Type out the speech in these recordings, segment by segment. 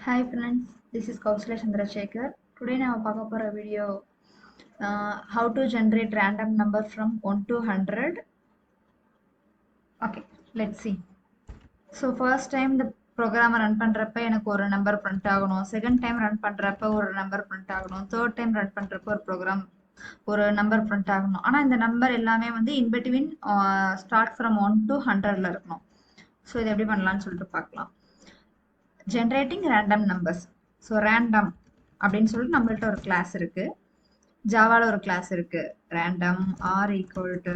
Hi friends, this is Kausala Chandrasekhar. Today I will talk about a video how to generate random number from 1 to 100. Okay, let's see. So first time the program run பண்றப்ப எனக்கு ஒரு number print ஆகணும். Second time run பண்றப்ப ஒரு number print ஆகணும். Third time run பண்றப்ப ஒரு program ஒரு நம்பர் print ஆகணும். ஆனா இந்த நம்பர் எல்லாமே வந்து in between start from 1 to 100ல இருக்கணும். ஸோ இது எப்படி பண்ணலாம்னு சொல்லிட்டு பார்க்கலாம். Generating random numbers. So random அப்படின்னு சொல்லிட்டு நம்மள்ட்ட ஒரு கிளாஸ் இருக்கு. ஜாவால ஒரு கிளாஸ் இருக்கு random r equal to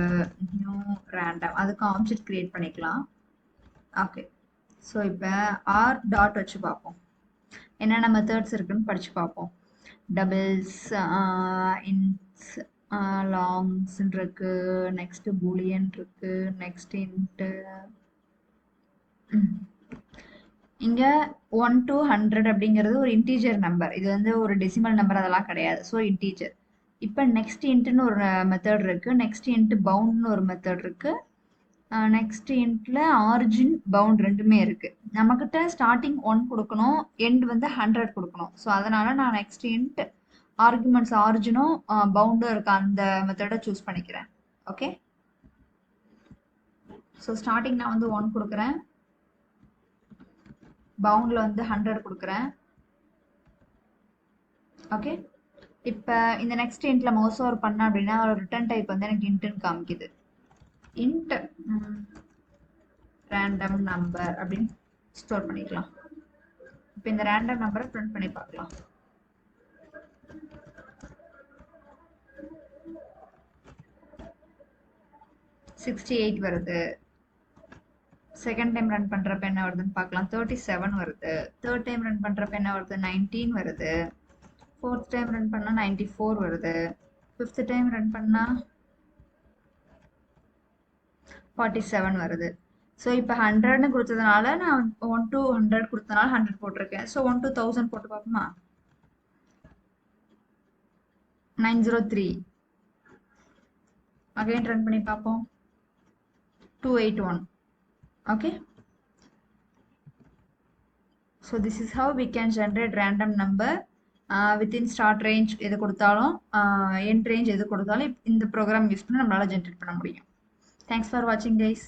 new random. அதுக்கு ஆப்ஜெக்ட் கிரியேட் பண்ணிக்கலாம். ஓகே, ஸோ இப்போ ஆர் டாட் வச்சு பார்ப்போம். என்னென்ன மெத்தட்ஸ் இருக்குன்னு படிச்சு பார்ப்போம். டபிள்ஸ், இன்ட்ஸ், லாங்ஸ் இருக்கு, நெக்ஸ்ட் பூலியன் இருக்கு, நெக்ஸ்ட் இன்ட்டு இங்க 1 to 100 அப்படிங்கிறது ஒரு இன்டீஜர் நம்பர். இது வந்து ஒரு டெசிமல் நம்பர் அதெல்லாம் கிடையாது. So integer. இப்போ நெக்ஸ்ட் இன்ட்னு ஒரு மெத்தட் இருக்கு. நெக்ஸ்ட் இன்ட் பவுண்ட்னு ஒரு மெத்தட் இருக்கு. நெக்ஸ்ட் இன்ட்ல ஆரிஜின் பவுண்ட் ரெண்டுமே இருக்கு. நம்மக்கிட்ட ஸ்டார்டிங் 1 கொடுக்கணும், எண்ட் வந்து 100 கொடுக்கணும். ஸோ அதனால நான் நெக்ஸ்ட் இன்ட் ஆர்குமெண்ட்ஸ் ஆரிஜினும் பவுண்டும் இருக்க அந்த மெத்தடை சூஸ் பண்ணிக்கிறேன். ஓகே, ஸோ ஸ்டார்டிங் நான் வந்து 1 கொடுக்குறேன், பவுண்ட்ல வந்து 100 கொடுக்குறேன். ஓகே, இப்போ இந்த நெக்ஸ்ட் இன்ட்ல மவுஸ் ஓவர் பண்ண அப்படின்னா ஒரு ரிட்டர்ன் டைப் வந்து எனக்கு இன்ட்னு காமிக்குது. இன்ட் ரேண்டம் நம்பர் அப்படின்னு ஸ்டோர் பண்ணிக்கலாம். இப்போ இந்த ரேண்டம் நம்பரை பிரிண்ட் பண்ணி பார்க்கலாம். $68 வருது. செகண்ட் டைம் ரன் பண்றப்ப என்ன வருதுன்னு பார்க்கலாம். 37 வருது. தேர்ட் டைம் ரன் பண்றப்ப என்ன வருது? 19 வருது. ஃபோர்த் டைம் ரன் பண்ணா 94 வருது. ஃபிஃப்த் டைம் ரன் பண்ணா 47 வருது. ஸோ இப்போ 100ன்னு கொடுத்ததுனால நான் 1 to 100 கொடுத்தனால 100 போட்டிருக்கேன். ஸோ 1 to 1000 போட்டு பார்ப்போமா? 903. அகைன் ரன் பண்ணி பார்ப்போம். 281. Okay, so this is how we can generate random number within start range எது கொடுத்தாலும் end range எது கொடுத்தாலும் இந்த ப்ரோக்ராம் யூஸ் பண்ணி நம்மளால ஜென்ரேட் பண்ண முடியும். Thanks for watching guys.